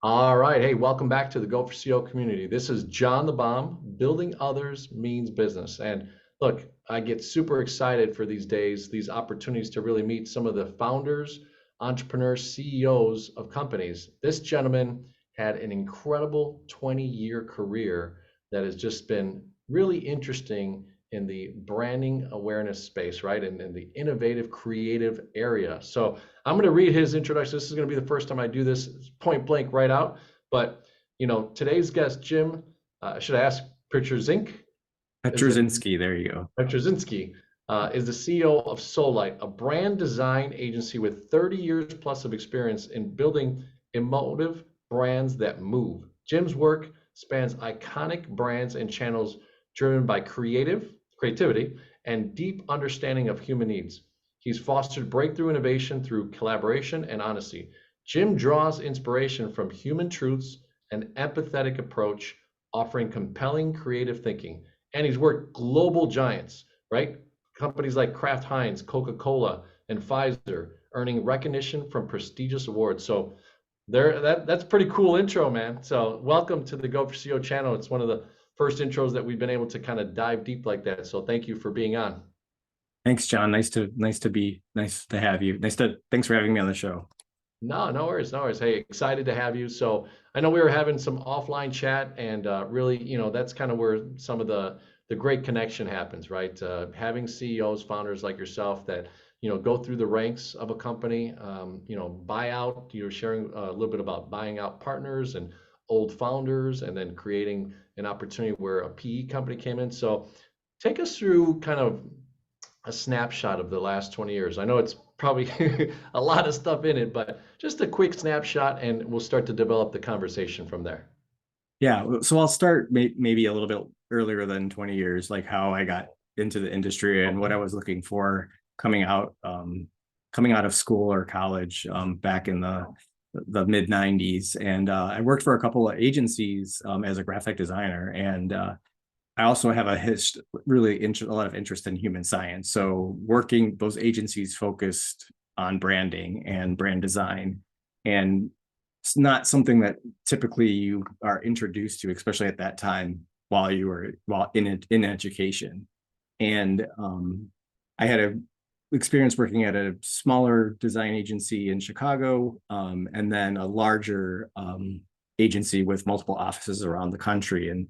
All right. Hey, welcome back to the Go for CO community. This is John the Bomb. Building others means business. And look, I get super excited for these days, these opportunities to really meet some of the founders, entrepreneurs, CEOs of companies. This gentleman had an incredible 20-year career that has just been really interesting in the branding awareness space, right? And in the innovative, creative area. So I'm going to read his introduction. This is going to be the first time I do this point blank right out. But today's guest, Jim, should I ask Pietruszynski? Is it Pietruszynski, there you go. Pietruszynski? Is the CEO of Soulsight, a brand design agency with 30 years plus of experience in building emotive brands that move. Jim's work spans iconic brands and channels driven by creativity, and deep understanding of human needs. He's fostered breakthrough innovation through collaboration and honesty. Jim draws inspiration from human truths and empathetic approach, offering compelling creative thinking. And he's worked global giants, right? Companies like Kraft Heinz, Coca-Cola, and Pfizer, earning recognition from prestigious awards. So that's a pretty cool intro, man. So welcome to the Go for CO channel. It's one of the first intros that we've been able to kind of dive deep like that. So thank you for being on. Thanks, John. Nice to have you. Thanks for having me on the show. No, no worries, no worries. Hey, excited to have you. So I know we were having some offline chat, and really, that's kind of where some of the great connection happens, right? Having CEOs, founders like yourself that go through the ranks of a company, buy out. You're sharing a little bit about buying out partners and old founders, and then creating an opportunity where a PE company came in. So take us through kind of a snapshot of the last 20 years. I know it's probably a lot of stuff in it, but just a quick snapshot and we'll start to develop the conversation from there. Yeah, so I'll start maybe a little bit earlier than 20 years, like how I got into the industry and what I was looking for coming out of school or college back in the mid 90s. And I worked for a couple of agencies as a graphic designer, and I also have a lot of interest in human science. So working those agencies focused on branding and brand design, and it's not something that typically you are introduced to, especially at that time while in education. And I had a experience working at a smaller design agency in Chicago, and then a larger agency with multiple offices around the country. And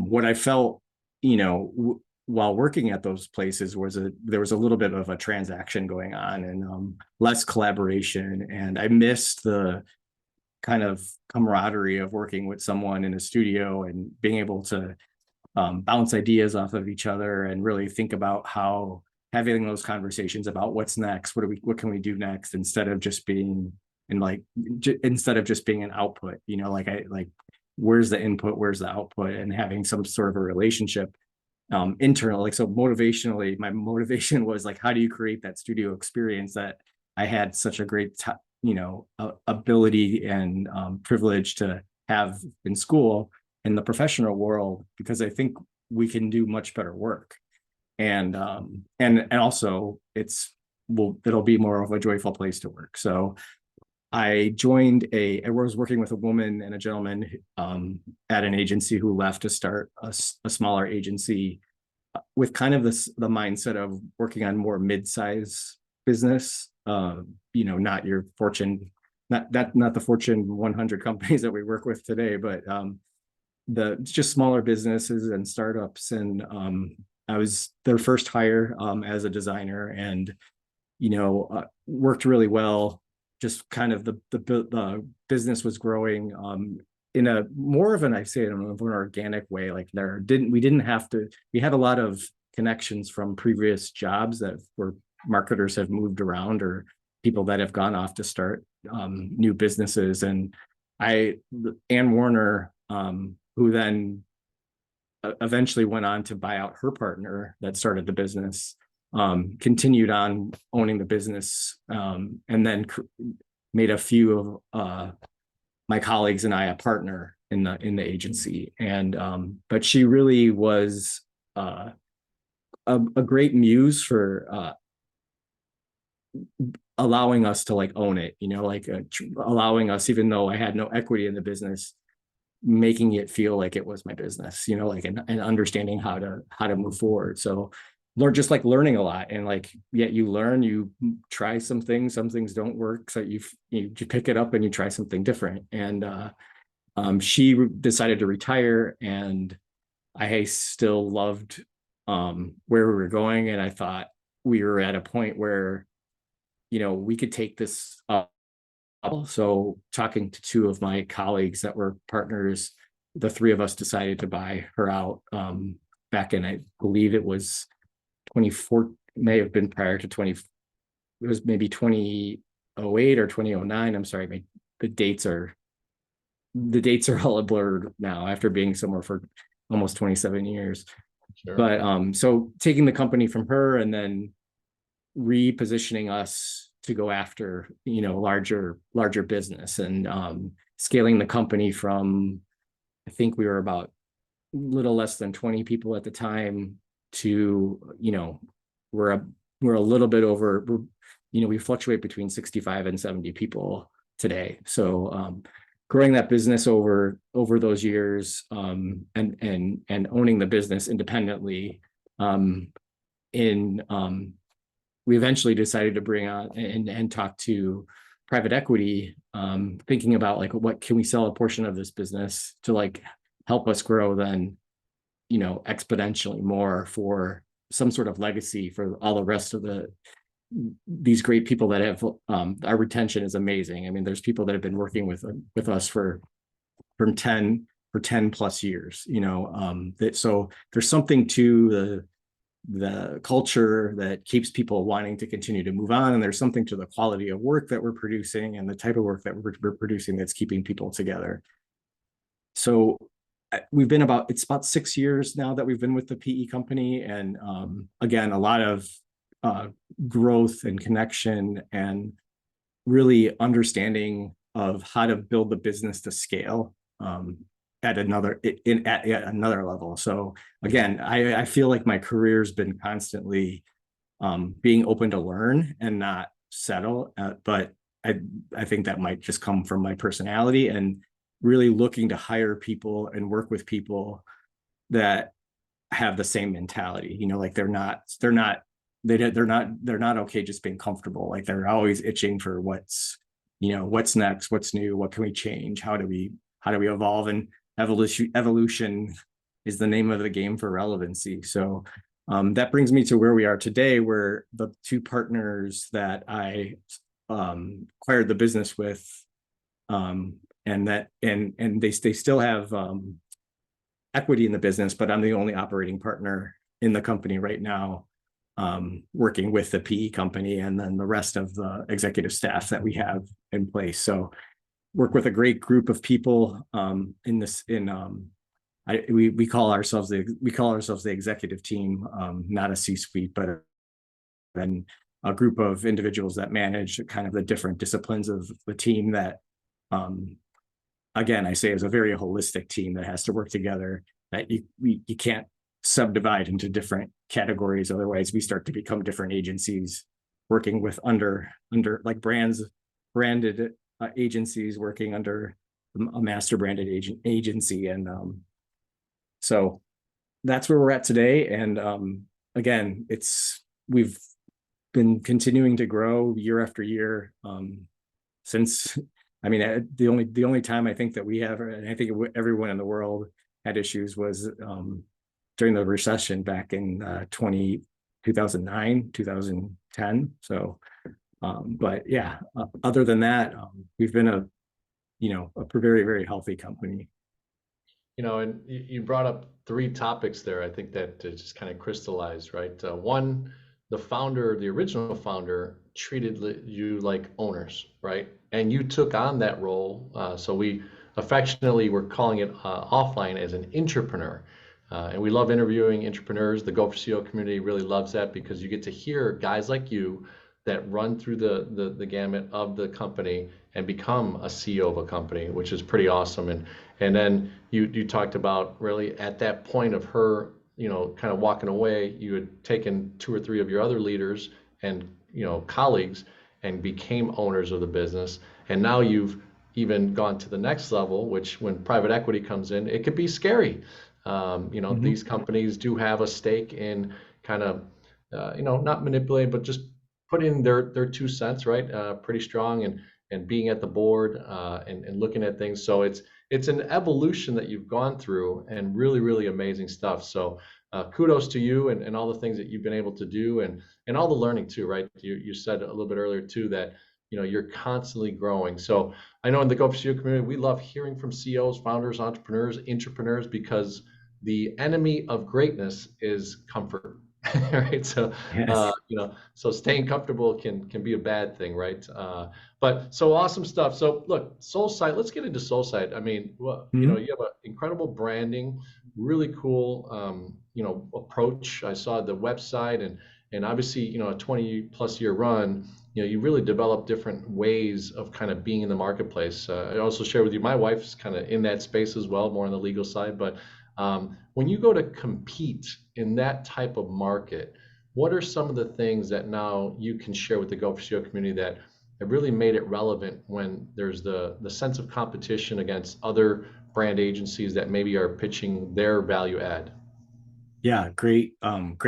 what I felt, while working at those places there was a little bit of a transaction going on, and less collaboration. And I missed the kind of camaraderie of working with someone in a studio and being able to bounce ideas off of each other and really think about how having those conversations about what's next, what can we do next, instead of just being an output, where's the input, where's the output, and having some sort of a relationship internal. Like, so motivationally, my motivation was like, how do you create that studio experience that I had such a great ability and privilege to have in school, in the professional world, because I think we can do much better work. And also it'll be more of a joyful place to work. So I was working with a woman and a gentleman at an agency who left to start a smaller agency with kind of the mindset of working on more mid-size business, not your Fortune, not the Fortune 100 companies that we work with today, but the just smaller businesses and startups. And I was their first hire as a designer, and worked really well. Just kind of the business was growing in a more of an, I say it in an organic way. Like we had a lot of connections from previous jobs where marketers have moved around, or people that have gone off to start new businesses. And Ann Warner, who then eventually went on to buy out her partner that started the business, continued on owning the business, and then made a few of my colleagues and I a partner in the agency. And but she really was a great muse for allowing us to like own it, like allowing us, even though I had no equity in the business, making it feel like it was my business, like and understanding how to move forward. So learn, just like learning a lot, and like yet you learn, you try some things don't work, so you pick it up and you try something different. And she decided to retire, and I still loved where we were going, and I thought we were at a point where we could take this up. So talking to two of my colleagues that were partners, the three of us decided to buy her out back in, I believe it was 24, may have been prior to 20, it was maybe 2008 or 2009. I'm sorry, the dates are all blurred now after being somewhere for almost 27 years. Sure. But so taking the company from her and then repositioning us to go after larger business, and scaling the company from, I think we were about a little less than 20 people at the time to we're a little bit over, we fluctuate between 65 and 70 people today. So growing that business over those years, and owning the business independently, we eventually decided to bring on and talk to private equity, thinking about like, what can we sell a portion of this business to like help us grow then, exponentially more for some sort of legacy for all the rest of these great people that have, our retention is amazing. I mean, there's people that have been working with us for 10 plus years, so there's something to the culture that keeps people wanting to continue to move on, and there's something to the quality of work that we're producing and the type of work that we're producing that's keeping people together. So it's about 6 years now that we've been with the PE company, and again, a lot of growth and connection and really understanding of how to build the business to scale at another level. So again, I feel like my career's been constantly being open to learn and not settle, but I think that might just come from my personality, and really looking to hire people and work with people that have the same mentality, like they're not okay just being comfortable. Like they're always itching for what's next, what's new, what can we change, how do we evolve. And evolution is the name of the game for relevancy. So that brings me to where we are today, where the two partners that I acquired the business with, and they still have equity in the business, but I'm the only operating partner in the company right now, working with the PE company and then the rest of the executive staff that we have in place. So work with a great group of people we call ourselves the executive team, not a C-suite, but then a group of individuals that manage kind of the different disciplines of the team that, again, I say is a very holistic team that has to work together, that you can't subdivide into different categories. Otherwise we start to become different agencies working with under like branded agencies working under a master branded agency. And so that's where we're at today. And again, we've been continuing to grow year after year, since, I mean, the only time I think that we have, and I think everyone in the world had issues, was during the recession back in 2009, 2010. So but yeah, other than that, we've been a very, very healthy company. And you brought up three topics there. I think that just kind of crystallized, right? One, the original founder treated you like owners, right? And you took on that role. So we affectionately were calling it offline as an entrepreneur. And we love interviewing entrepreneurs. The Go for CEO community really loves that, because you get to hear guys like you that run through the gamut of the company and become a CEO of a company, which is pretty awesome. And then you talked about really at that point of her, kind of walking away, you had taken two or three of your other leaders and colleagues and became owners of the business. And now you've even gone to the next level, which when private equity comes in, it could be scary. Mhm. These companies do have a stake in kind of, not manipulating, but just putting their 2 cents, right? Pretty strong, and being at the board, and looking at things. So it's an evolution that you've gone through, and really, really amazing stuff. So kudos to you, and all the things that you've been able to do, and all the learning too, right? You said a little bit earlier too that you're constantly growing. So I know in the Go for CEO community, we love hearing from CEOs, founders, entrepreneurs, intrapreneurs, because the enemy of greatness is comfort. Right. So Yes. so staying comfortable can be a bad thing, right? But so awesome stuff. So look, Soulsight, let's get into Soulsight. I mean, well, Mhm. you have an incredible branding, really cool approach. I saw the website, and obviously, a 20 plus year run, you really develop different ways of kind of being in the marketplace. I also share with you, my wife's kind of in that space as well, more on the legal side. But when you go to compete in that type of market, what are some of the things that now you can share with the Go for CEO community that have really made it relevant when there's the sense of competition against other brand agencies that maybe are pitching their value add? Yeah, great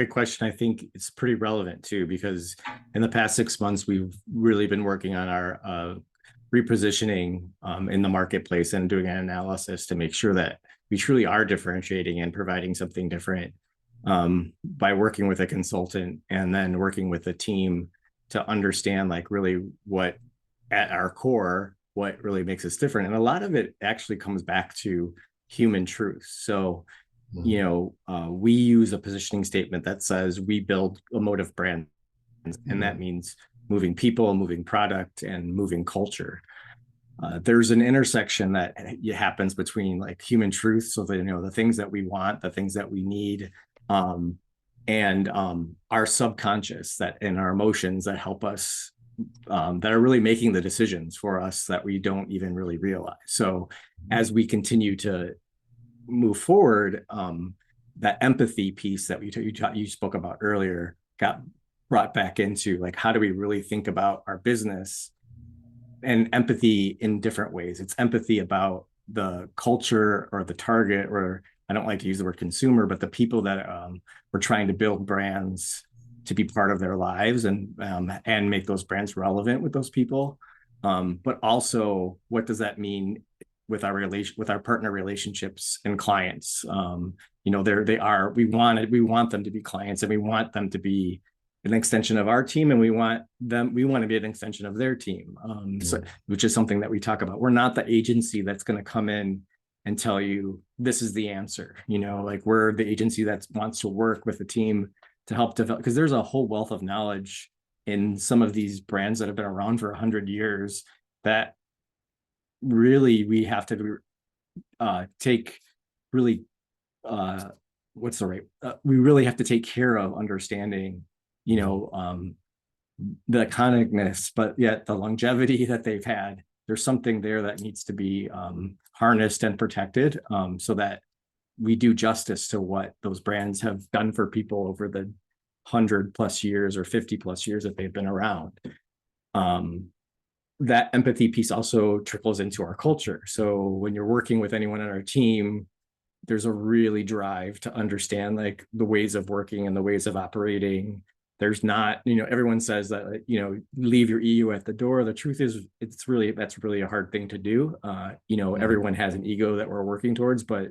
question. I think it's pretty relevant too, because in the past 6 months, we've really been working on our repositioning in the marketplace and doing an analysis to make sure that we truly are differentiating and providing something different by working with a consultant and then working with a team to understand like really what at our core, what really makes us different. And a lot of it actually comes back to human truth. So Mhm. we use a positioning statement that says we build emotive brands, and that Mhm. means moving people, moving product, and moving culture. There's an intersection that happens between like human truth, so that the things that we want, the things that we need, um, and our subconscious that and our emotions that help us, that are really making the decisions for us that we don't even really realize. So as we continue to move forward, that empathy piece that you spoke about earlier got brought back into like how do we really think about our business and empathy in different ways. It's empathy about the culture or the target, or I don't like to use the word consumer, but the people that we're trying to build brands to be part of their lives and make those brands relevant with those people. But also, what does that mean with our partner relationships and clients? They are we want them to be clients, and we want them to be an extension of our team, and we want to be an extension of their team, so, Mhm. which is something that we talk about. We're not the agency that's going to come in and tell you this is the answer. Like we're the agency that wants to work with the team to help develop, because there's a whole wealth of knowledge in some of these brands that have been around for 100 years that really we have to take really what's the right we really have to take care of understanding, you Mhm. know um the iconicness, but yet the longevity that they've had. There's something there that needs to be harnessed and protected, so that we do justice to what those brands have done for people over the 100 plus years or 50 plus years that they've been around. um that empathy piece also trickles into our culture. So when you're working with anyone on our team, there's a really drive to understand like the ways of working and the ways of operating. There's not, everyone says that, leave your ego at the door. The truth is that's really a hard thing to do. Mhm. Everyone has an ego that we're working towards, but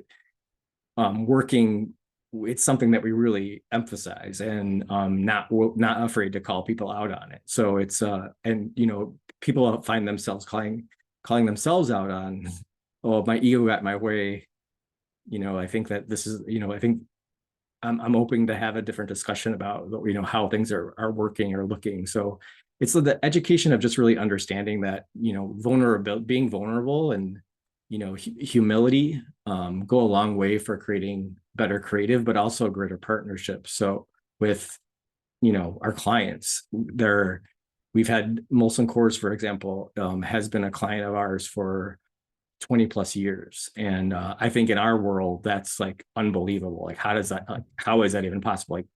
working, it's something that we really emphasize, and not afraid to call people out on it. So it's and people find themselves calling themselves out on, oh, my ego got my way. I think that this is, I think I'm hoping to have a different discussion about how things are working or looking. So it's the education of just really understanding that vulnerable, being vulnerable, and humility go a long way for creating better creative, but also greater partnerships. So with our clients, we've had Molson Coors, for example, has been a client of ours for 20 plus years. And I think in our world, that's like unbelievable. Like, how is that even possible? Like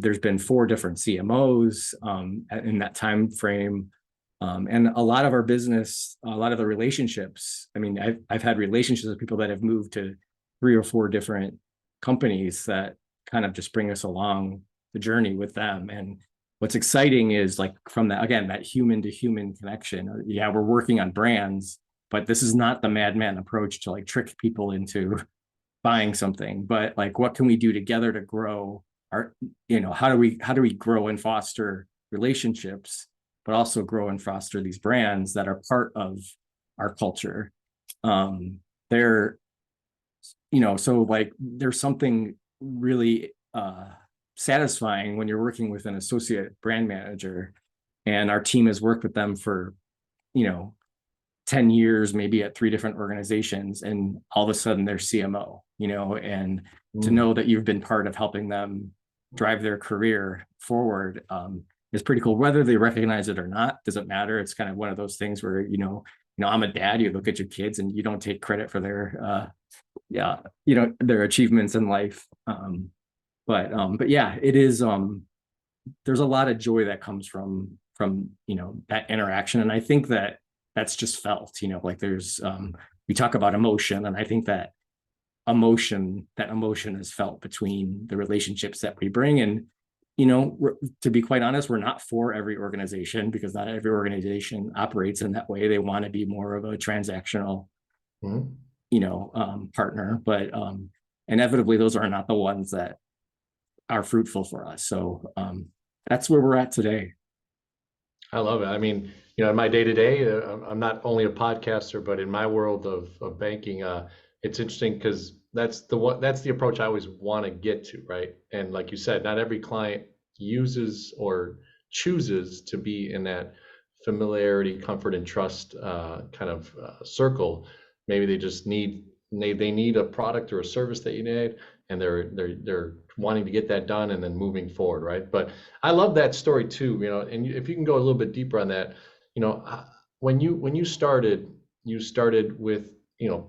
there's been 4 different CMOs in that time frame. And a lot of our business, a lot of the relationships, I mean, I've had relationships with people that have moved to 3 or 4 different companies that kind of just bring us along the journey with them. And what's exciting is like from that, again, that human to human connection. Yeah, we're working on brands, but this is not the madman approach to like trick people into buying something, but like what can we do together to grow our, how do we grow and foster relationships, but also grow and foster these brands that are part of our culture. They're, so like there's something really satisfying when you're working with an associate brand manager, and our team has worked with them for 10 years, maybe at 3 different organizations, and all of a sudden they're CMO, and to know that you've been part of helping them drive their career forward is pretty cool. Whether they recognize it or not doesn't matter. It's kind of one of those things where I'm a dad. You look at your kids and you don't take credit for their their achievements in life. But yeah, it is. There's a lot of joy that comes from that interaction, and I think that that's just felt. Like there's we talk about emotion, and I think that emotion is felt between the relationships that we bring. And to be quite honest, we're not for every organization, because not every organization operates in that way. They want to be more of a transactional partner, but inevitably those are not the ones that are fruitful for us. So that's where we're at today. I love it. I mean, in my day to day, I'm not only a podcaster, but in my world of banking, it's interesting because that's the approach I always want to get to, right? And like you said, not every client uses or chooses to be in that familiarity, comfort, and trust kind of circle. Maybe they just they need a product or a service that you need, and they're wanting to get that done and then moving forward, right? But I love that story too, and if you can go a little bit deeper on that, when you started with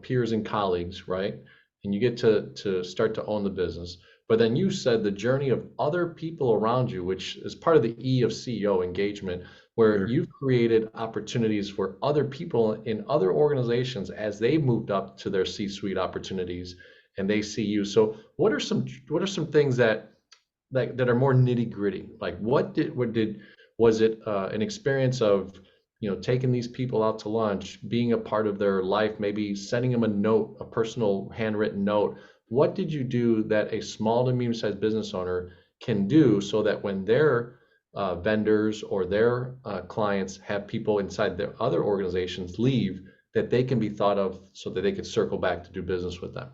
peers and colleagues, right? And you get to start to own the business. But then you said the journey of other people around you, which is part of the E of CEO engagement, where Sure. you've created opportunities for other people in other organizations as they moved up to their C-suite opportunities, and they see you. So what are some things that are more nitty gritty? Like was it an experience of taking these people out to lunch, being a part of their life, maybe sending them a note, a personal handwritten note? What did you do that a small to medium-sized business owner can do so that when their vendors or their clients have people inside their other organizations leave, that they can be thought of so that they could circle back to do business with them?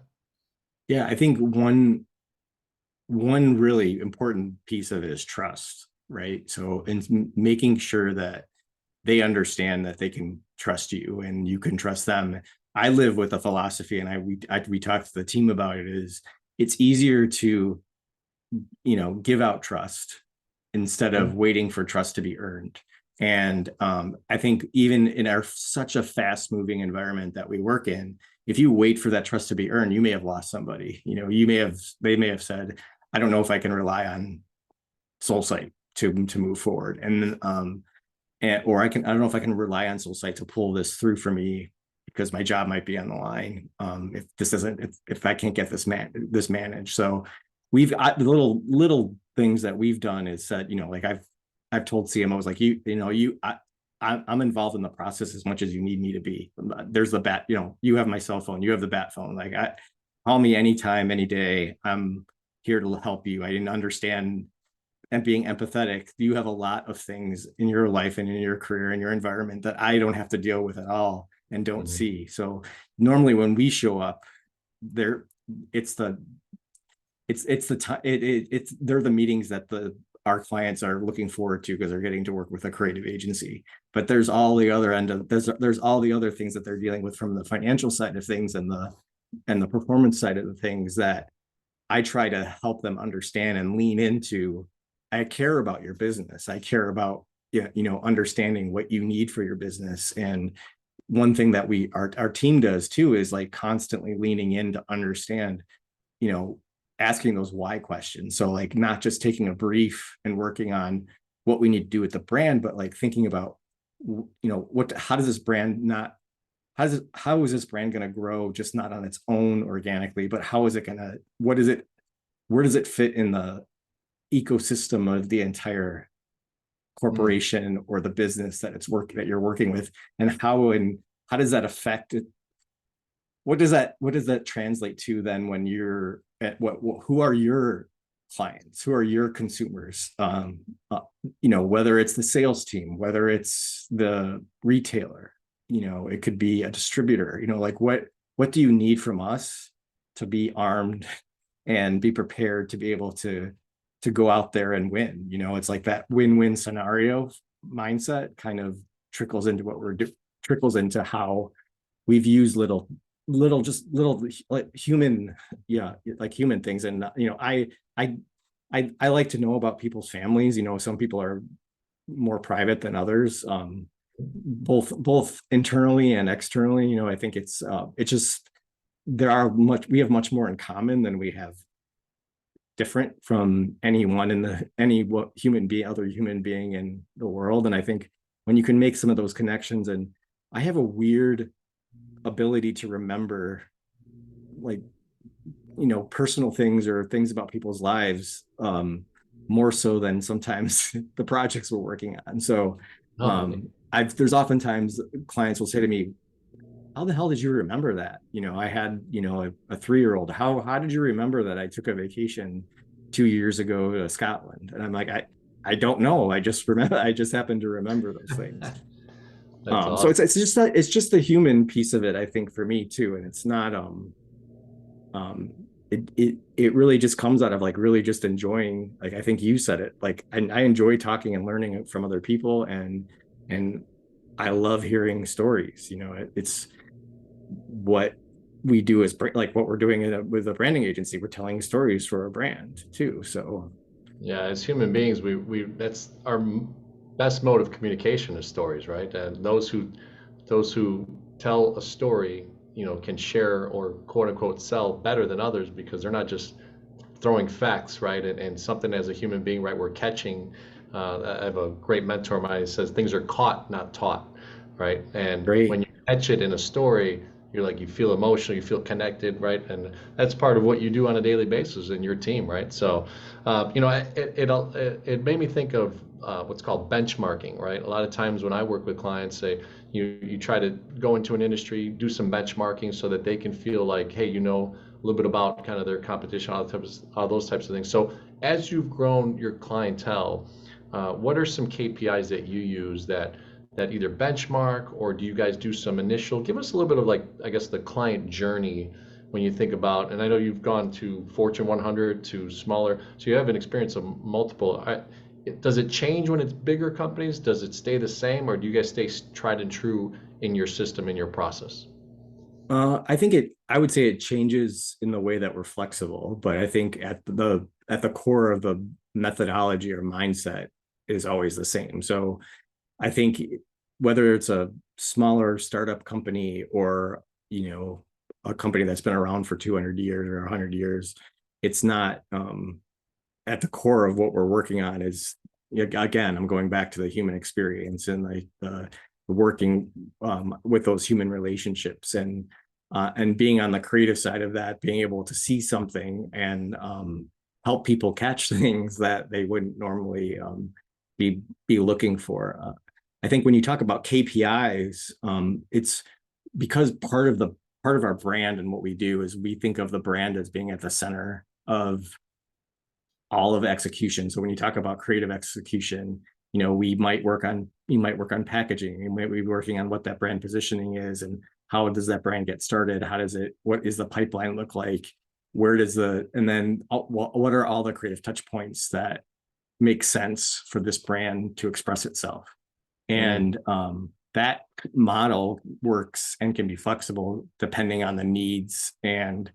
Yeah, I think one really important piece of it is trust, right? So in making sure that they understand that they can trust you and you can trust them. I live with a philosophy, and we talked to the team about it, is it's easier to give out trust instead of waiting for trust to be earned. And I think even in our such a fast moving environment that we work in, if you wait for that trust to be earned, you may have lost somebody. They may have said, I don't know if I can rely on Soulsight to move forward. Or I don't know if I can rely on Soulsight to pull this through for me, because my job might be on the line if I can't get this managed. So we've the little things that we've done is said, like I've told CMOs, like I'm involved in the process as much as you need me to be. There's the bat, you have my cell phone, you have the bat phone. Like call me anytime, any day. I'm here to help you. I didn't understand. And being empathetic, you have a lot of things in your life and in your career and your environment that I don't have to deal with at all and don't see. So normally when we show up there, they're the meetings that our clients are looking forward to, because they're getting to work with a creative agency. But there's all the other end of there's all the other things that they're dealing with from the financial side of things and the performance side of the things that I try to help them understand and lean into. I care about your business. I care about understanding what you need for your business. And one thing that our team does too is like constantly leaning in to understand, asking those why questions. So like not just taking a brief and working on what we need to do with the brand, but like thinking about how does this brand not, how is this brand going to grow, just not on its own organically, but how is it going to, where does it fit in the ecosystem of the entire Mm. corporation or the business that you're working with, and how does that affect it? What does that translate to then when you're at who are your clients, who are your consumers? Whether it's the sales team, whether it's the retailer, it could be a distributor, like what do you need from us to be armed and be prepared to be able to go out there and win? It's like that win-win scenario mindset kind of trickles into trickles into how we've used just little like human, yeah, like human things. And I I like to know about people's families. Some people are more private than others, both internally and externally. I think it's just we have much more in common than we have different from anyone in any other human being in the world. And I think when you can make some of those connections, and I have a weird ability to remember, like, personal things or things about people's lives, more so than sometimes the projects we're working on. So Oh, neat. there's oftentimes clients will say to me, how the hell did you remember that? I had, a 3-year-old. How did you remember that I took a vacation 2 years ago to Scotland? And I'm like, I don't know. I just happen to remember those things. That's So awesome. it's just the human piece of it, I think, for me too. And it's not, um, it really just comes out of like really just enjoying, like, I think you said it, like, I enjoy talking and learning from other people, and I love hearing stories. It's what we do as like what we're doing with a branding agency. We're telling stories for a brand too. So Yeah, as human beings, we that's our best mode of communication is stories, right? And those who tell a story, can share or quote unquote sell better than others because they're not just throwing facts, right? And something as a human being, right? We're catching. I have a great mentor of mine who says things are caught, not taught, right? And when great. you catch it in a story, you're like, you feel emotional, you feel connected, right? And that's part of what you do on a daily basis in your team, right? So, it made me think of what's called benchmarking, right? A lot of times when I work with clients, say you try to go into an industry, do some benchmarking so that they can feel like, hey, a little bit about kind of their competition, all those types of things. So as you've grown your clientele, what are some KPIs that you use that either benchmark, or do you guys do some initial? Give us a little bit of, like, I guess, the client journey when you think about, and I know you've gone to Fortune 100 to smaller, so you have an experience of multiple. Does it change when it's bigger companies? Does it stay the same, or do you guys stay tried and true in your system, in your process? I would say it changes in the way that we're flexible, but I think at the core of the methodology or mindset is always the same. So I think whether it's a smaller startup company or, a company that's been around for 200 years or 100 years, it's not, at the core of what we're working on is, again, I'm going back to the human experience and like working with those human relationships, and being on the creative side of that, being able to see something and help people catch things that they wouldn't normally be looking for. I think when you talk about KPIs, it's because part of our brand and what we do is we think of the brand as being at the center of all of execution. So when you talk about creative execution, you might work on packaging, you might be working on what that brand positioning is, and how does that brand get started? What is the pipeline look like? And then what are all the creative touch points that make sense for this brand to express itself? Mm. And that model works and can be flexible depending on the needs and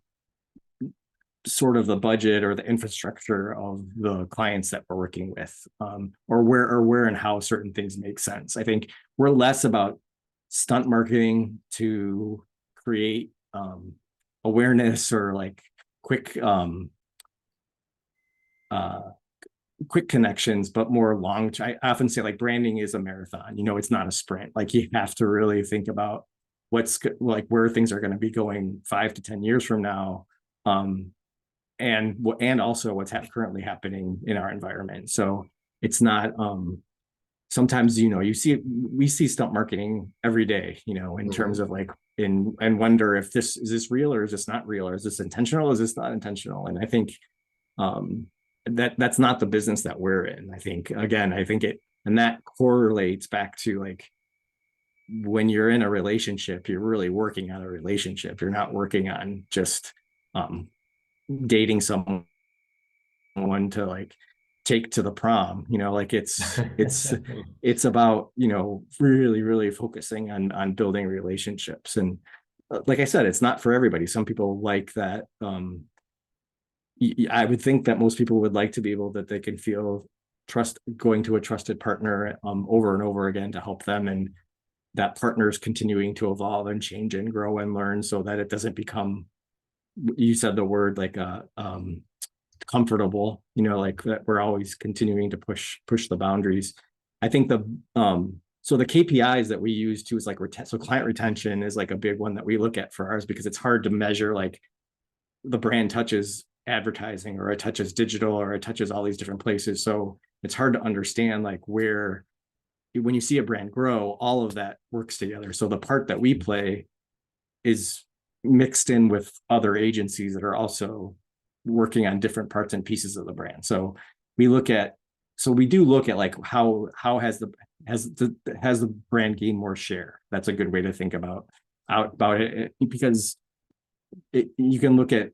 sort of the budget or the infrastructure of the clients that we're working with, or where and how certain things make sense. I think we're less about stunt marketing to create awareness or like quick uh, quick connections, but more long. I often say like branding is a marathon. It's not a sprint. Like you have to really think about what's like where things are going to be going 5 to 10 years from now, and also what's currently happening in our environment. So it's not. Sometimes we see stunt marketing every day. In terms of like and wonder if this is this real or is this not real, or is this intentional, is this not intentional? And I think that's not the business that we're in. I think it, and that correlates back to like when you're in a relationship, you're really working on a relationship. You're not working on just dating someone to like take to the prom. Like it's about really really focusing on building relationships. And like I said, it's not for everybody. Some people like that. I would think that most people would like to be able that they can feel trust going to a trusted partner over and over again to help them, and that partner is continuing to evolve and change and grow and learn, so that it doesn't become, you said the word, like comfortable, like that we're always continuing to push the boundaries. I think so the KPIs that we use too is like so client retention is like a big one that we look at for ours, because it's hard to measure like the brand touches advertising, or it touches digital, or it touches all these different places. So it's hard to understand like where, when you see a brand grow, all of that works together. So the part that we play is mixed in with other agencies that are also working on different parts and pieces of the brand. So we do look at like how has the brand gained more share. That's a good way to think about it, because you can look at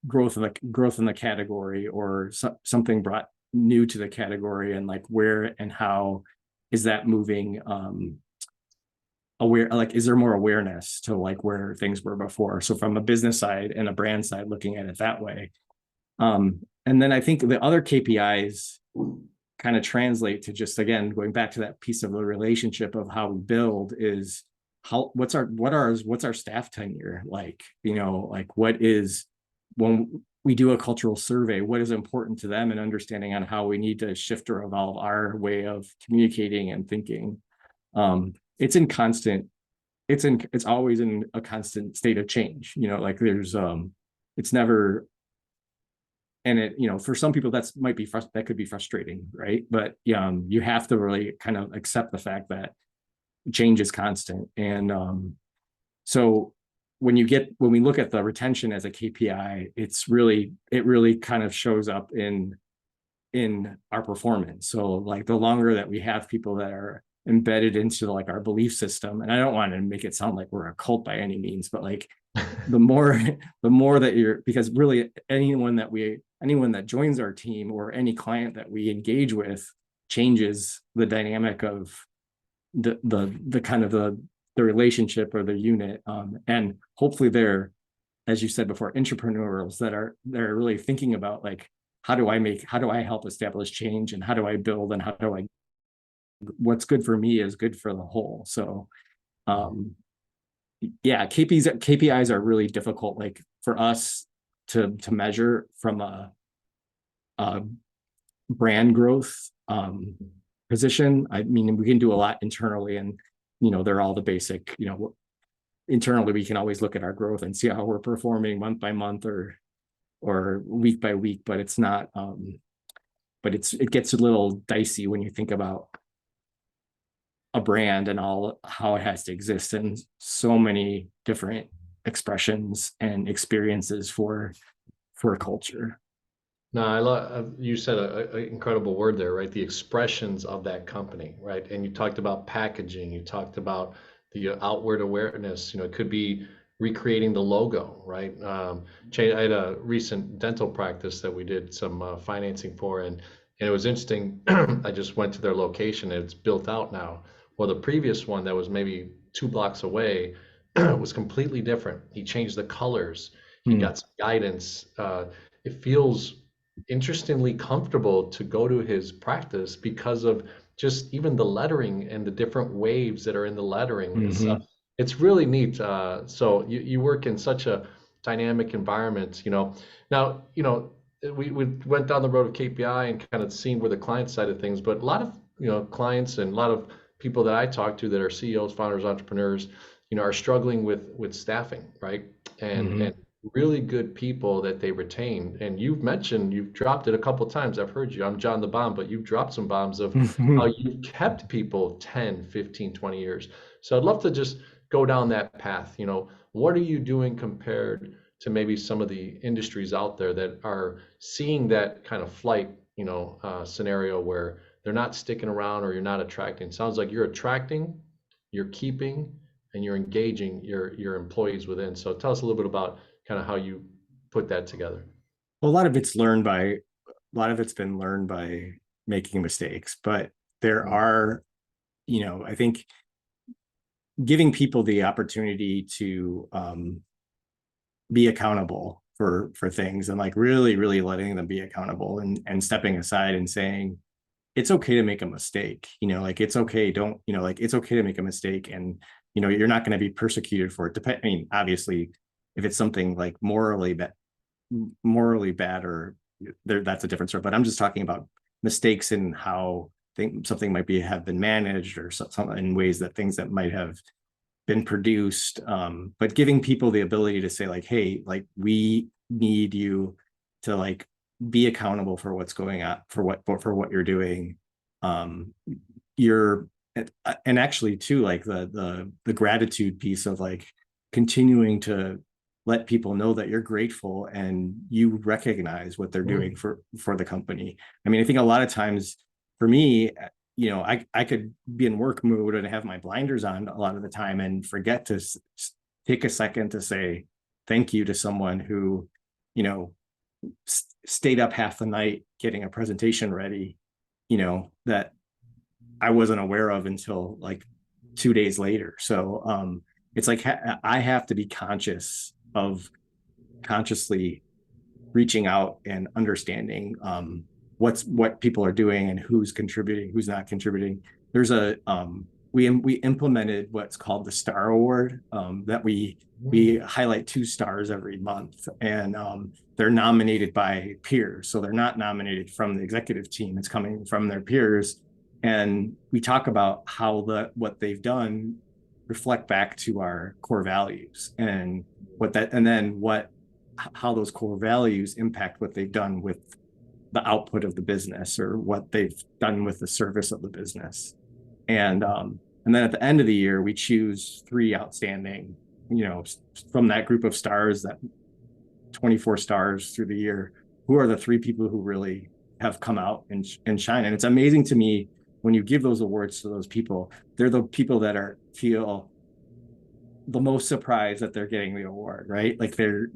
growth in the category, or something brought new to the category, and like where and how is that moving, aware, like is there more awareness to like where things were before. So from a business side and a brand side, looking at it that way. And then I think the other KPIs kind of translate to, just again going back to that piece of the relationship of how we build, is what's our staff tenure like. Like what is, when we do a cultural survey, what is important to them, and understanding on how we need to shift or evolve our way of communicating and thinking. It's always in a constant state of change. Like there's it's never, and it, for some people that could be frustrating, right? But you have to really kind of accept the fact that change is constant. And so when we look at the retention as a KPI, it really kind of shows up in our performance. So like the longer that we have people that are embedded into like our belief system, and I don't want to make it sound like we're a cult by any means, but like the more that because really anyone that joins our team, or any client that we engage with, changes the dynamic of the kind of the relationship or the unit. And hopefully they're, as you said before, entrepreneurs they're really thinking about like, how do I help establish change, and how do I build, and what's good for me is good for the whole. So KPIs are really difficult, like for us to measure from a brand growth position. I mean, we can do a lot internally, and they're all the basic, internally we can always look at our growth and see how we're performing month by month or week by week, but it's not but it gets a little dicey when you think about a brand and how it has to exist in so many different expressions and experiences for a culture. No, I love, you said an incredible word there, right? The expressions of that company, right? And you talked about packaging, you talked about the outward awareness. It could be recreating the logo, right? I had a recent dental practice that we did some financing for, and it was interesting. I just went to their location, and it's built out now. Well, the previous one that was maybe 2 blocks away was completely different. He changed the colors. He got some guidance. It feels interestingly comfortable to go to his practice because of just even the lettering and the different waves that are in the lettering. It's really neat. So you work in such a dynamic environment. Now we went down the road of KPI and kind of seen where the client side of things, but a lot of, clients and a lot of people that I talk to that are CEOs, founders, entrepreneurs, are struggling with staffing, right? And Mhm. really good people that they retain. And you've dropped it a couple times. I've heard you. I'm John the Bomb, but you've dropped some bombs of how you've kept people 10, 15, 20 years. So I'd love to just go down that path. What are you doing compared to maybe some of the industries out there that are seeing that kind of flight, scenario where they're not sticking around or you're not attracting? Sounds like you're attracting, you're keeping, and you're engaging your employees within. So tell us a little bit about kind of how you put that together. Well, a lot of it's been learned by making mistakes, but there Mm, are, I think giving people the opportunity to be accountable for things, and like really letting them be accountable, and stepping aside and saying it's okay to make a mistake, like it's okay, don't, like it's okay to make a mistake, and you're not going to be persecuted for it. I mean, obviously, if it's something like morally bad, or there, that's a different story, but I'm just talking about mistakes in how something might have been managed, or some in ways that things that might have been produced, but giving people the ability to say like, hey, like we need you to like be accountable for what's going on, for what you're doing. um you're and actually too, like the gratitude piece of like continuing to let people know that you're grateful and you recognize what they're doing mm, for the company. I mean, I think a lot of times for me, I could be in work mode and have my blinders on a lot of the time and forget to take a second to say thank you to someone who, you know, stayed up half the night getting a presentation ready, that I wasn't aware of until like 2 days later. So it's like I have to be consciously reaching out and understanding what people are doing and who's contributing, who's not contributing. There's a we implemented what's called the Star Award, that we mm, highlight 2 stars every month, and they're nominated by peers, so they're not nominated from the executive team. It's coming from their peers, and we talk about how what they've done reflect back to our core values, and then how those core values impact what they've done with the output of the business, or what they've done with the service of the business. And then at the end of the year, we choose 3 outstanding, you know, from that group of stars, that 24 stars through the year, who are the 3 people who really have come out and shine. And it's amazing to me when you give those awards to those people, they're the people that feel the most surprised that they're getting the award, right? Like they're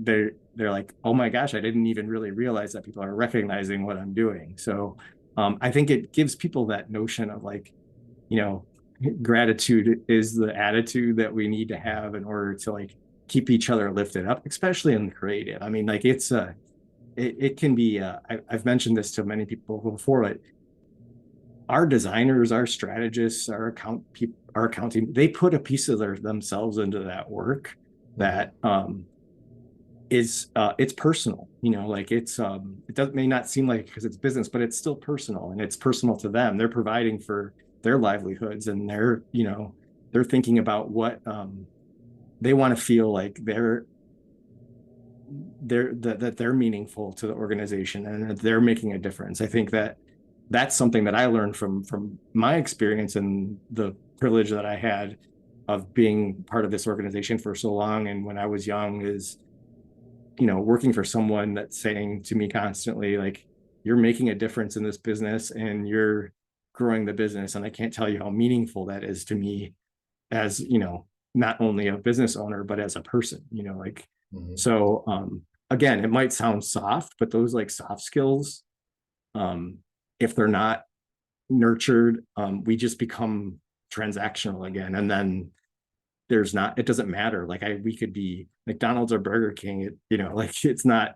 like, oh my gosh, I didn't even really realize that people are recognizing what I'm doing. So I think it gives people that notion of like, you know, gratitude is the attitude that we need to have in order to like keep each other lifted up, especially in the creative. I mean, like it can be I've mentioned this to many people before, but our designers, our strategists, our accounting, they put a piece of themselves into that work mm, that is it's personal, like it does may not seem like, because it's business, but it's still personal, and it's personal to them. They're providing for their livelihoods, and they're thinking about what they want to feel like that they're meaningful to the organization, and that they're making a difference. I think that that's something that I learned from my experience and the privilege that I had of being part of this organization for so long. And when I was young, is working for someone that's saying to me constantly, like, you're making a difference in this business and you're growing the business. And I can't tell you how meaningful that is to me, as not only a business owner but as a person, like. mm, So again, it might sound soft, but those like soft skills, um if they're not nurtured, we just become transactional again. And then it doesn't matter, like we could be McDonald's or Burger King, like it's not,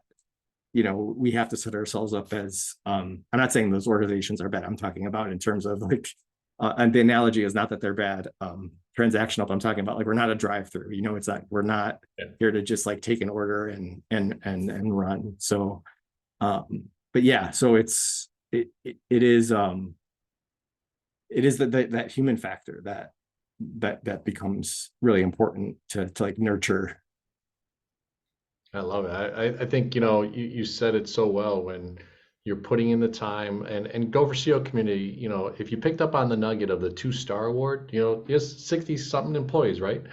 we have to set ourselves up as, I'm not saying those organizations are bad, I'm talking about in terms of like, and the analogy is not that they're bad, transactional, but I'm talking about like, we're not a drive-through, it's not, we're not yeah. here to just like take an order and run. So But yeah, so it is that human factor that becomes really important to like nurture. I love it. I think, you said it so well when you're putting in the time and Gopher CEO community, if you picked up on the nugget of the two-star award, there's 60 something employees, right?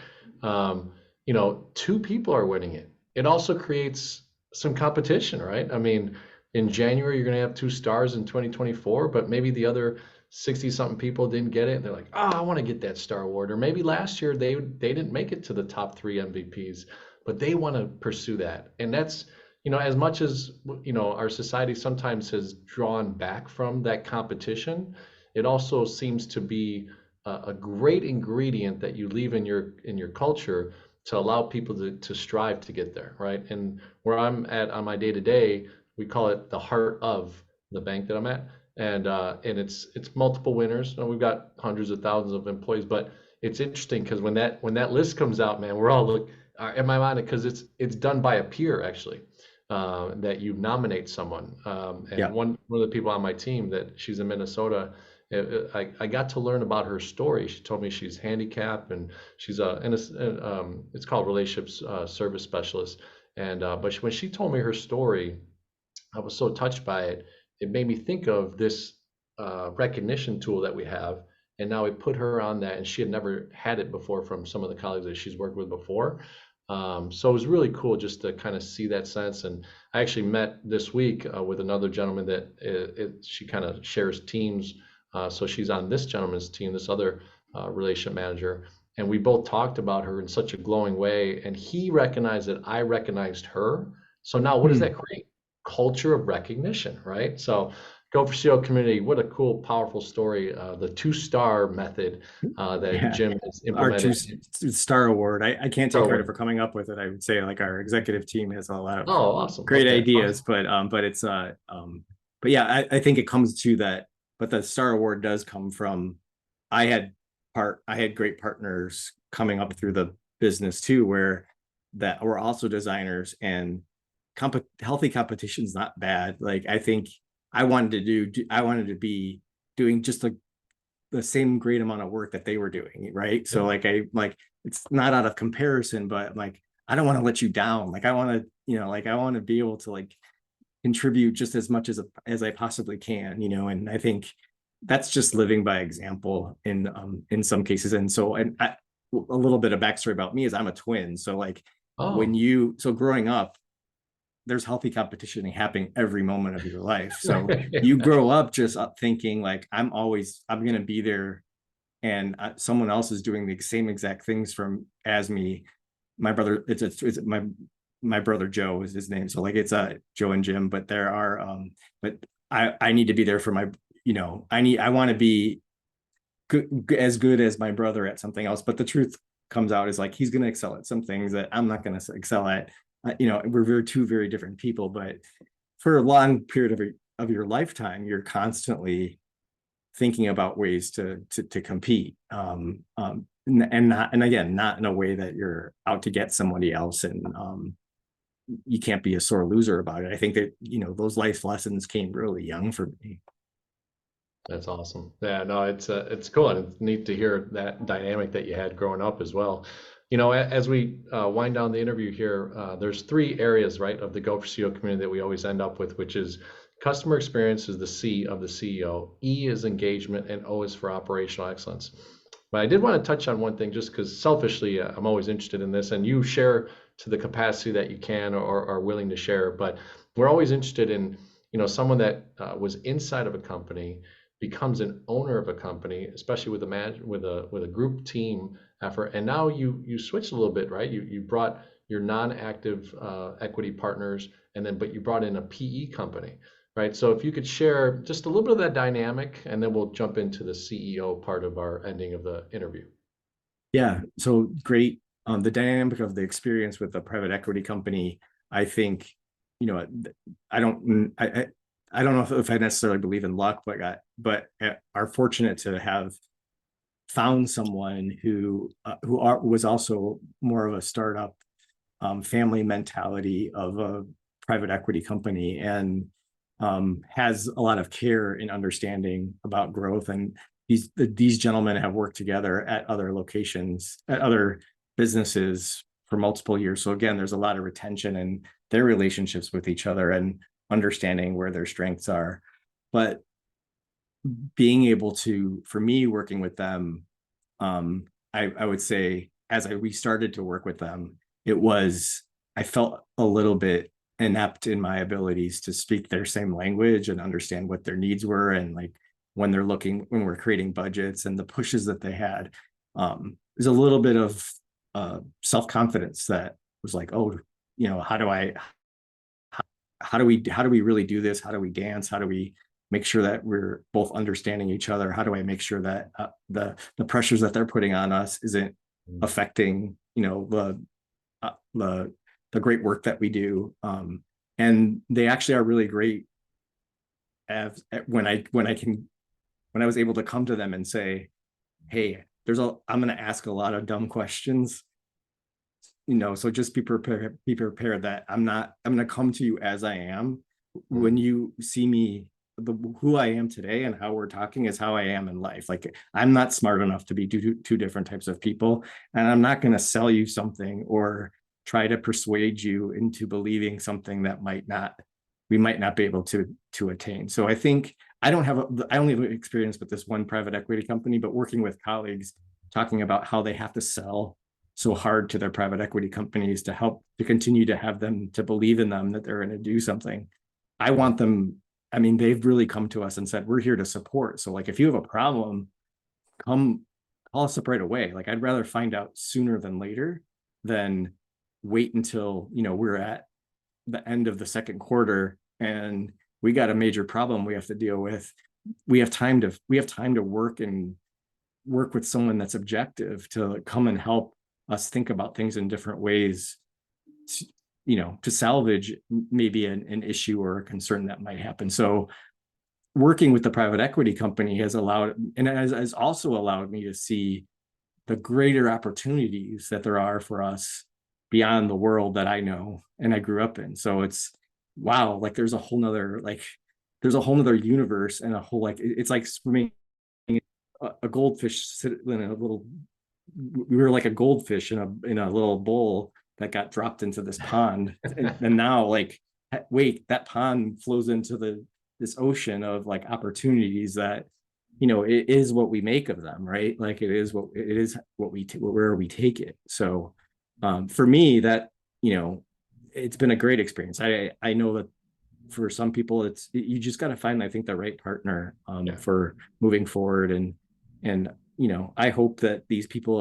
Two people are winning it. It also creates some competition, right? I mean, in January, you're going to have 2 stars in 2024, but maybe the other 60 something people didn't get it. And they're like, oh, I want to get that star award. Or maybe last year they didn't make it to the top three MVPs, but they want to pursue that. And that's, as much as, our society sometimes has drawn back from that competition, it also seems to be a great ingredient that you leave in your culture to allow people to strive to get there, right? And where I'm at on my day to day, we call it the heart of the bank that I'm at, and it's multiple winners. We've got hundreds of thousands of employees, but it's interesting because when that list comes out, man, we're all look in my mind because it's done by a peer actually, that you nominate someone. And Yeah. one of the people on my team that she's in Minnesota, I got to learn about her story. She told me she's handicapped and she's it's called relationships service specialist. And but when she told me her story, I was so touched by it. It made me think of this recognition tool that we have. And now we put her on that, and she had never had it before from some of the colleagues that she's worked with before. So it was really cool just to kind of see that sense. And I actually met this week with another gentleman that she kind of shares teams. So she's on this gentleman's team, this other relationship manager. And we both talked about her in such a glowing way. And he recognized that I recognized her. So now what does Hmm. that create? Culture of recognition, right? So Gopher CEO community, what a cool, powerful story. The two-star method that Yeah. Jim has Our implemented. star award. I can't take credit Star for coming up with it. I would say like our executive team has a lot of Oh, awesome. great Okay, ideas, awesome. but it's but yeah, I think it comes to that. But the star award does come from I had I had great partners coming up through the business too, where that were also designers, and healthy competition is not bad. Like I think I wanted to be doing just like the same great amount of work that they were doing, right? So Yeah. like it's not out of comparison, but like I don't want to let you down. Like I want to, like I want to be able to like contribute just as much as I possibly can, and I think that's just living by example in some cases. And so a little bit of backstory about me is I'm a twin. So like Oh, growing up, there's healthy competition happening every moment of your life. So you grow up just up thinking like I'm going to be there, and someone else is doing the same exact things from as me. My brother, it's my brother Joe is his name. So like it's Joe and Jim, but there are but I need to be there for my, I want to be good as my brother at something else. But the truth comes out is like he's going to excel at some things that I'm not going to excel at. We're two very different people, but for a long period of your lifetime, you're constantly thinking about ways to compete, and again, not in a way that you're out to get somebody else, and you can't be a sore loser about it. I think that those life lessons came really young for me. that's awesome. Yeah, no, it's cool and it's neat to hear that dynamic that you had growing up as well. As we wind down the interview here, there's three areas, right, of the Gopher CEO community that we always end up with, which is customer experience is the C of the CEO, E is engagement, and O is for operational excellence. But I did want to touch on one thing just because selfishly, I'm always interested in this, and you share to the capacity that you can or are willing to share. But we're always interested in, someone that was inside of a company becomes an owner of a company, especially with a group team effort. And now you switched a little bit, right? You brought your non-active equity partners, and then but you brought in a PE company, right? So if you could share just a little bit of that dynamic, and then we'll jump into the CEO part of our ending of the interview. Yeah, so great. The dynamic of the experience with the private equity company, I think, you know, I don't, I don't know if I necessarily believe in luck, but are fortunate to have found someone who was also more of a startup, family mentality of private equity company, and has a lot of care and understanding about growth. And these gentlemen have worked together at other locations, at other businesses for multiple years. So again, there's a lot of retention in their relationships with each other and understanding where their strengths are. But being able to, for me, working with them, I would say as we started to work with them, I felt a little bit inept in my abilities to speak their same language and understand what their needs were, and like when we're creating budgets and the pushes that they had. There's a little bit of self-confidence that was like, oh, how do we really do this? How do we dance? How do we make sure that we're both understanding each other? How do I make sure that the pressures that they're putting on us isn't affecting, the great work that we do? And they actually are really great when I was able to come to them and say, hey, I'm going to ask a lot of dumb questions, so just be prepared that I'm going to come to you as I am. When you see me, who I am today and how we're talking is how I am in life. Like, I'm not smart enough to be two different types of people, and I'm not going to sell you something or try to persuade you into believing something that we might not be able to attain. So I think I only have experience with this one private equity company, but working with colleagues, talking about how they have to sell so hard to their private equity companies to continue to have them to believe in them, that they're going to do something. I want them. I mean, they've really come to us and said, we're here to support. So like, if you have a problem, come call us up right away. Like, I'd rather find out sooner than later than wait until, we're at the end of the second quarter and we got a major problem we have to deal with. We have time to work with someone that's objective to come and help us think about things in different ways, to salvage maybe an issue or a concern that might happen. So working with the private equity company has also allowed me to see the greater opportunities that there are for us beyond the world that I know and I grew up in. So it's, wow, like there's a whole nother universe, and it's like swimming a goldfish sitting in a little, we were like a goldfish in a little bowl that got dropped into this pond. And now, like, wait, that pond flows into this ocean of like opportunities that, it is what we make of them, right? Like, it is where we take it. So for me, that, it's been a great experience. I know that for some people, you just got to find, I think, the right partner for moving forward. And I hope that these people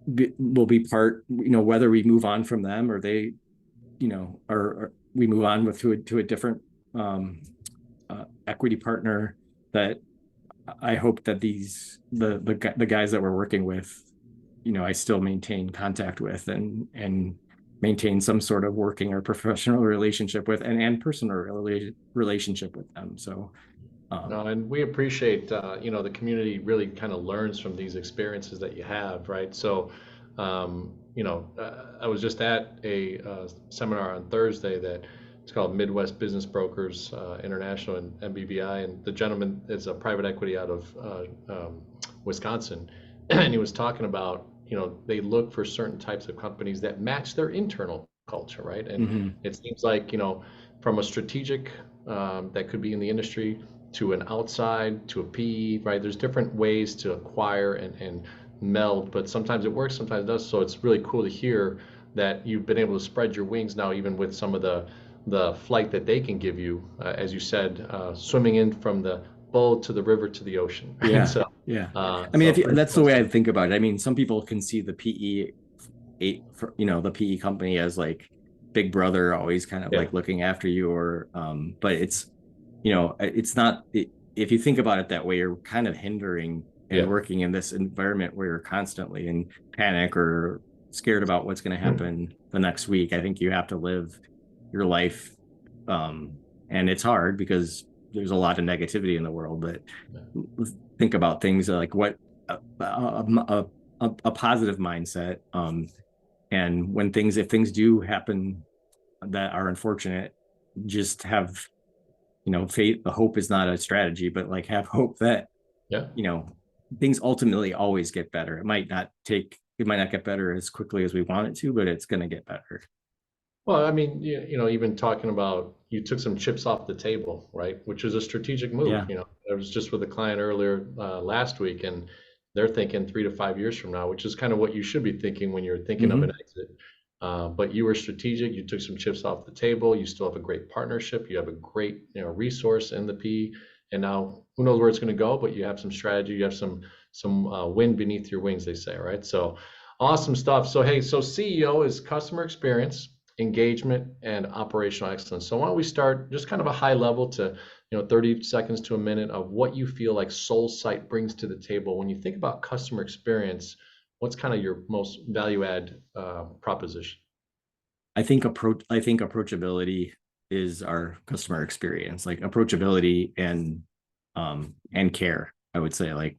will be part, whether we move on from them or they, or we move on to a different equity partner, that I hope that the guys that we're working with, I still maintain contact with and maintain some sort of working or professional relationship with and personal relationship with them. So no, and we appreciate, the community really kind of learns from these experiences that you have, right? So, I was just at a seminar on Thursday that it's called Midwest Business Brokers International and MBBI, and the gentleman is a private equity out of Wisconsin, and he was talking about, they look for certain types of companies that match their internal culture, right? And it seems like, from a strategic that could be in the industry to an outside to a PE, right? There's different ways to acquire and meld, but sometimes it works, sometimes it does. So it's really cool to hear that you've been able to spread your wings now, even with some of the flight that they can give you, as you said, swimming in from the boat to the river to the ocean. Yeah. So, yeah. I mean, that's the way I think about it. I mean, some people can see the the PE company as like big brother, always kind of like looking after you, or but it's not, if you think about it that way, you're kind of hindering and working in this environment where you're constantly in panic or scared about what's going to happen the next week. I think you have to live your life, and it's hard because there's a lot of negativity in the world, but think about things like what a positive mindset, And if things do happen that are unfortunate, just have, faith. The hope is not a strategy, but like have hope that, Yeah. things ultimately always get better. It might not get better as quickly as we want it to, but it's going to get better. Well, I mean, even talking about you took some chips off the table, right? Which is a strategic move. Yeah. I was just with a client earlier last week, and they're thinking 3 to 5 years from now, which is kind of what you should be thinking when you're thinking of an Mm-hmm. exit. But you were strategic. You took some chips off the table. You still have a great partnership. You have a great, resource in the P. And now, who knows where it's going to go? But you have some strategy. You have some wind beneath your wings, they say, right? So, awesome stuff. So, hey, so CEO is customer experience, engagement, and operational excellence. So why don't we start just kind of a high level to, 30 seconds to a minute of what you feel like Soulsight brings to the table. When you think about customer experience, what's kind of your most value add proposition? I think approachability is our customer experience, like approachability and care. I would say, like,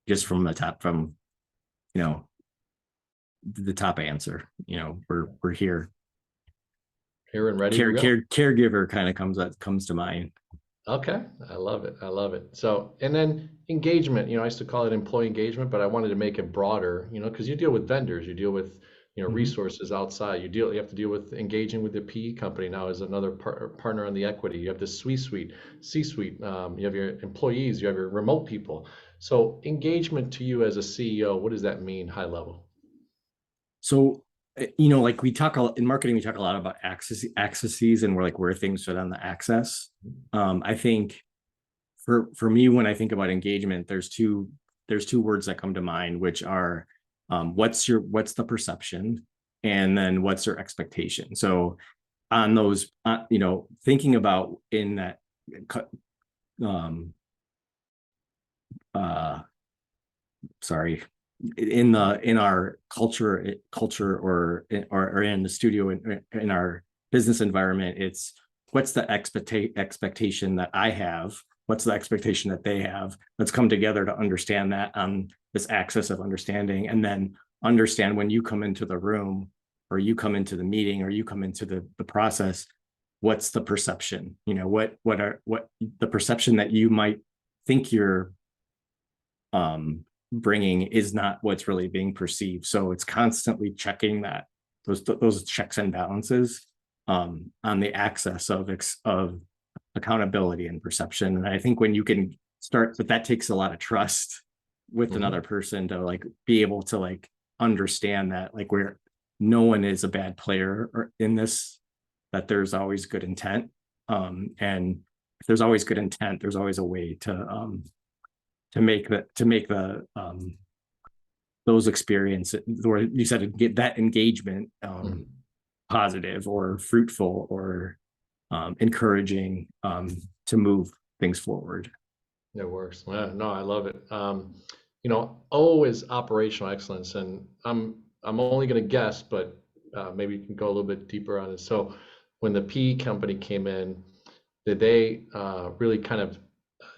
just from you know the top answer. We're here. Here and ready to go. Caregiver kind of comes to mind. Okay, I love it. I love it. So, and then engagement, I used to call it employee engagement, but I wanted to make it broader, because you deal with vendors, you deal with, Mhm. resources outside. You have to deal with engaging with the PE company now as another partner on the equity. You have the C-suite. You have your employees, you have your remote people. So, engagement to you as a CEO, what does that mean, high level? So, like in marketing, we talk a lot about accesses, and we're like where things fit on the axis. I think for me, when I think about engagement, there's two words that come to mind, which are, what's the perception, and then what's your expectation. So on those, thinking about in that, um uh sorry, in our culture, or in the studio, in our business environment, it's what's the expectation that I have, what's the expectation that they have. Let's come together to understand that on this axis of understanding, and then understand when you come into the room, or you come into the meeting, or you come into the process, what's the perception, what the perception that you might think you're bringing is not what's really being perceived. So it's constantly checking those checks and balances on the axis of accountability and perception. And I think when you can start, but that takes a lot of trust with Hmm. another person to like be able to like understand that, like, where no one is a bad player or in this, that there's always good intent. And if there's always good intent, there's always a way to make the those experiences, or you said to get that engagement, Hmm. positive or fruitful or encouraging, to move things forward. It works. Yeah, no, I love it. O is operational excellence, and I'm only going to guess, but maybe you can go a little bit deeper on it. So, when the PE company came in, did they really kind of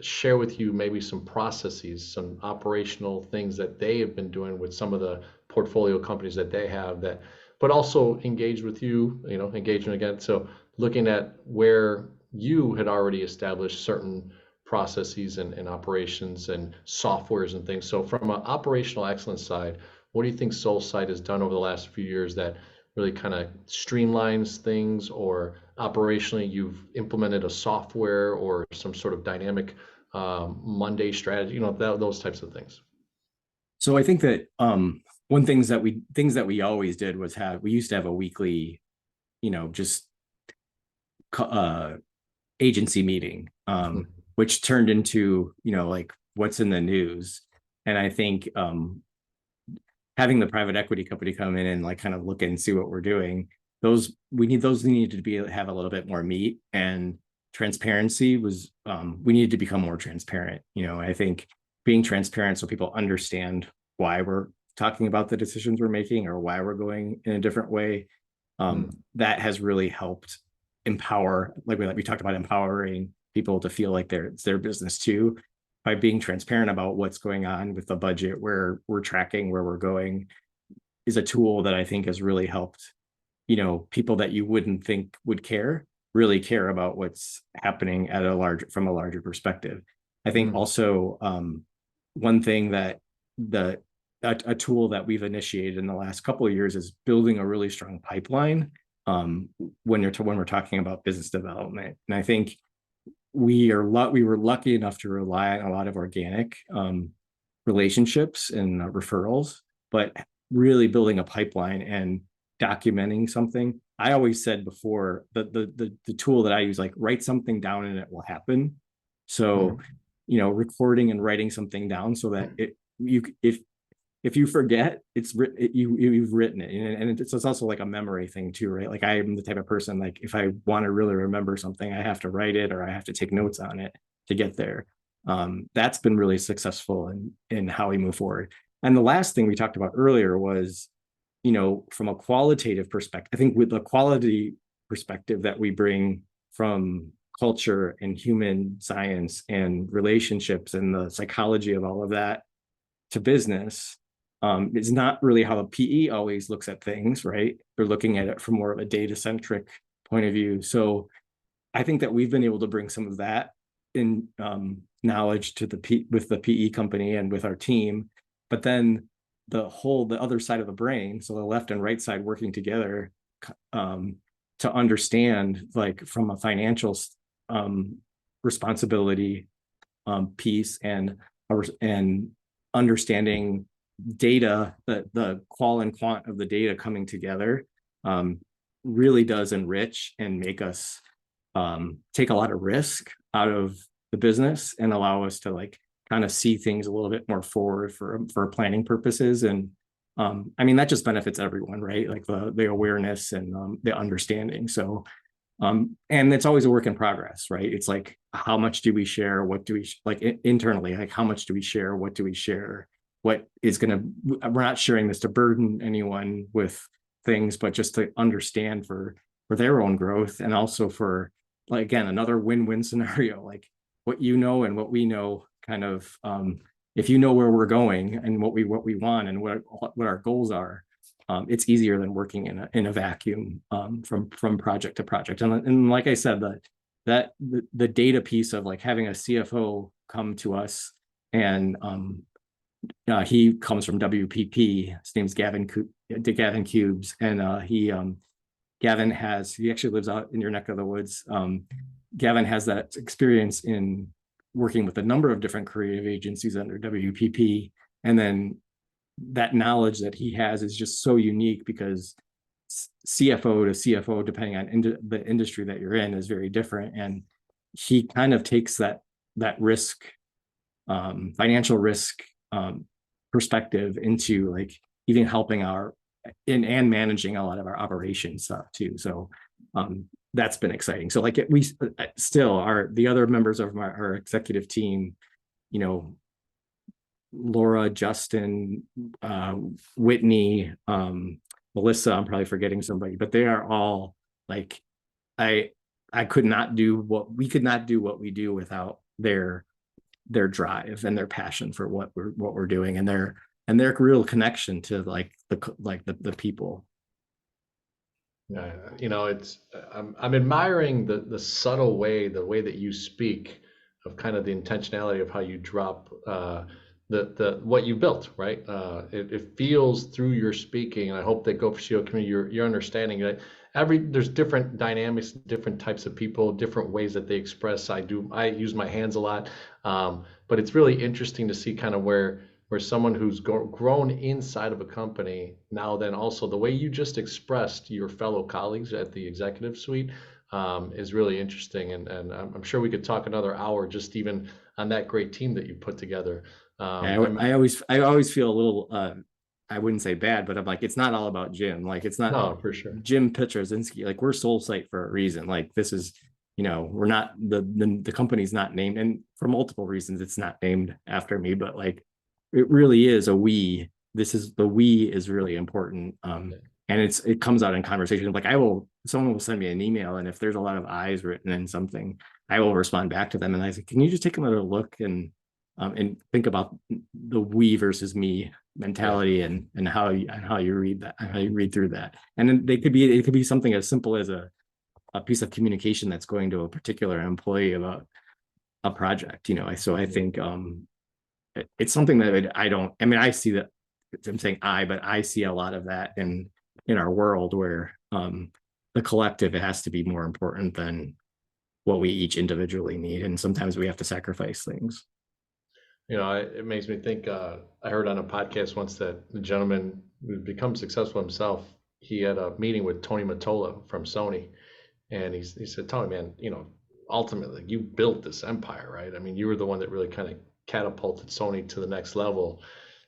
share with you maybe some processes, some operational things that they have been doing with some of the portfolio companies that they have that, but also engage with you, engagement again. So looking at where you had already established certain processes and operations and softwares and things. So from an operational excellence side, what do you think Soulsight has done over the last few years that really kind of streamlines things, or operationally you've implemented a software or some sort of dynamic Monday strategy, those types of things. So I think that, one things that we always did was we used to have a weekly, just uh agency meeting, Mhm. which turned into, like, what's in the news. And I think, having the private equity company come in and like kind of look and see what we're doing, those need to have a little bit more meat, and transparency was, we needed to become more transparent. I think being transparent so people understand why we're talking about the decisions we're making, or why we're going in a different way, Mm. that has really helped empower, like we talked about, empowering people to feel like it's their business too, by being transparent about what's going on with the budget, where we're tracking, where we're going. is a tool that I think has really helped, people that you wouldn't think would really care about what's happening at from a larger perspective. I think Mm. also, one thing that a tool that we've initiated in the last couple of years is building a really strong pipeline, when we're talking about business development. And I think we were lucky enough to rely on a lot of organic, relationships and referrals, but really building a pipeline and documenting something. I always said before that the tool that I use, like, write something down and it will happen. So, Mm. recording and writing something down so that if you forget, you've written it. And it's also like a memory thing too, right? Like, I am the type of person, like, if I want to really remember something, I have to write it or I have to take notes on it to get there. That's been really successful in how we move forward. And the last thing we talked about earlier was, from a qualitative perspective, I think with the quality perspective that we bring from culture and human science and relationships and the psychology of all of that to business, is not really how the PE always looks at things, right? They're looking at it from more of a data-centric point of view. So I think that we've been able to bring some of that in, knowledge to with the PE company and with our team, but then the other side of the brain, so the left and right side working together, to understand, like, from a financial, responsibility, piece, and understanding data, the qual and quant of the data coming together, really does enrich and make us, take a lot of risk out of the business and allow us to, like, kind of see things a little bit more forward for planning purposes. And I mean, that just benefits everyone, right? Like the awareness and, the understanding. So, and it's always a work in progress, right? It's like, how much do we share? What do we like internally? Like, how much do we share? What do we share? What is we're not sharing this to burden anyone with things, but just to understand for their own growth, and also for, like, again, another win-win scenario, like what and what we know, kind of, if you know where we're going and what we want and what our goals are, it's easier than working in a vacuum, from project to project. And like I said, the data piece of, like, having a CFO come to us, and, he comes from WPP. His name's Gavin Cubes, and, Gavin he actually lives out in your neck of the woods. Gavin has that experience in working with a number of different creative agencies under WPP. And then that knowledge that he has is just so unique, because CFO to CFO, depending on the industry that you're in, is very different. And he kind of takes that risk, financial risk, perspective into, like, even helping and managing a lot of our operation stuff too. So, that's been exciting. So, like, we still are the other members of our executive team, Laura, Justin, Whitney, Melissa, I'm probably forgetting somebody, but they are all, like, we could not do what we do without their drive and their passion for what we're doing, and their real connection to, like, the people. Yeah, I'm admiring the subtle way, the way that you speak, of kind of the intentionality of how you drop, the what you built, right? It feels through your speaking, and I hope that Go for CEO community, you're understanding that there's different dynamics, different types of people, different ways that they express. I use my hands a lot, but it's really interesting to see kind of where someone who's grown inside of a company now, then also the way you just expressed your fellow colleagues at the executive suite, is really interesting. And I'm sure we could talk another hour just even on that great team that you put together. I always feel a little, I wouldn't say bad, but I'm like, it's not all about Jim. Like, it's not No, for sure. Jim Pietruszynski. Like, we're Soulsight for a reason. Like, this is, we're not the company's not named, and for multiple reasons, it's not named after me, but, like, it really is a we. The we is really important. And it comes out in conversation. Like, someone will send me an email, and if there's a lot of I's written in something, I will respond back to them. And I say, can you just take another look? And and think about the we versus me mentality and how you read that, how you read through that. And then it could be something as simple as a piece of communication that's going to a particular employee about a project, So I think it's something that I see that. I'm saying but I see a lot of that in our world where the collective, it has to be more important than what we each individually need, and sometimes we have to sacrifice things. It makes me think. I heard on a podcast once that the gentleman who's become successful himself, he had a meeting with Tony Mottola from Sony, and he said, Tony, man, ultimately you built this empire, right? I mean, you were the one that really kind of catapulted Sony to the next level.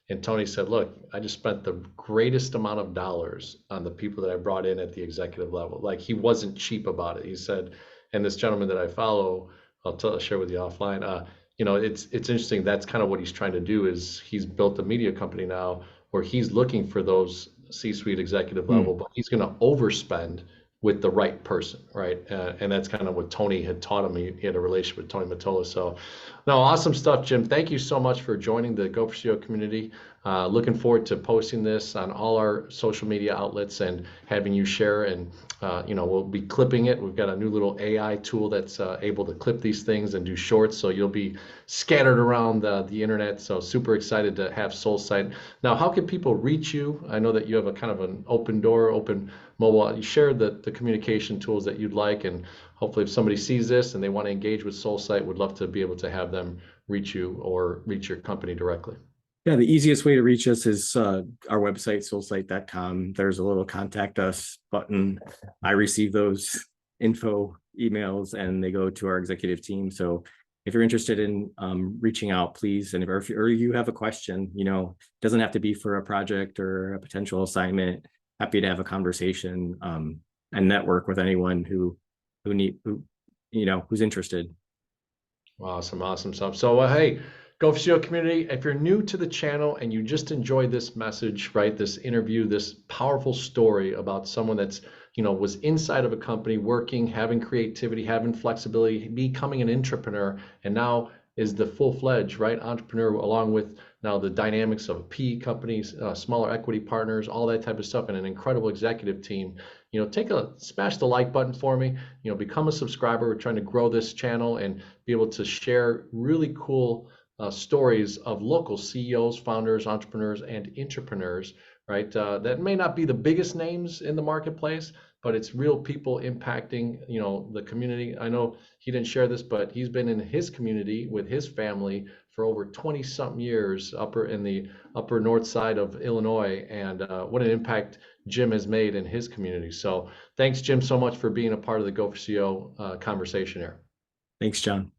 And Tony said, look, I just spent the greatest amount of dollars on the people that I brought in at the executive level. Like, he wasn't cheap about it. He said, and this gentleman that I follow, I'll share with you offline. It's interesting. That's kind of what he's trying to do. Is he's built a media company now where he's looking for those C-suite executive level, but he's going to overspend with the right person, right? And that's kind of what Tony had taught him. He had a relationship with Tony Mottola. So, no, awesome stuff, Jim. Thank you so much for joining the Go for CEO community. Looking forward to posting this on all our social media outlets and having you share. And we'll be clipping it. We've got a new little AI tool that's able to clip these things and do shorts. So you'll be scattered around the internet. So super excited to have Soulsight. Now, how can people reach you? I know that you have a kind of an open door, open mobile. You share the communication tools that you'd like, and hopefully if somebody sees this and they want to engage with Soulsight, would love to be able to have them reach you or reach your company directly. Yeah, the easiest way to reach us is our website, soulsight.com. There's a little contact us button. I receive those info emails and they go to our executive team. So if you're interested in reaching out, please, and if you have a question, doesn't have to be for a project or a potential assignment. Happy to have a conversation and network with anyone who's interested. Awesome stuff. So hey, Go for CEO community, if you're new to the channel and you just enjoyed this message, right, this interview, this powerful story about someone that's was inside of a company working, having creativity, having flexibility, becoming an entrepreneur, and now is the full-fledged entrepreneur, along with now the dynamics of PE companies, smaller equity partners, all that type of stuff, and an incredible executive team. Smash the like button for me. Become a subscriber. We're trying to grow this channel and be able to share really cool stories of local CEOs, founders, entrepreneurs, and entrepreneurs, right? That may not be the biggest names in the marketplace, but it's real people impacting, the community. I know he didn't share this, but he's been in his community with his family for over 20 something years, in the upper north side of Illinois, and what an impact Jim has made in his community. So thanks, Jim, so much for being a part of the Go for CEO conversation here. Thanks, John.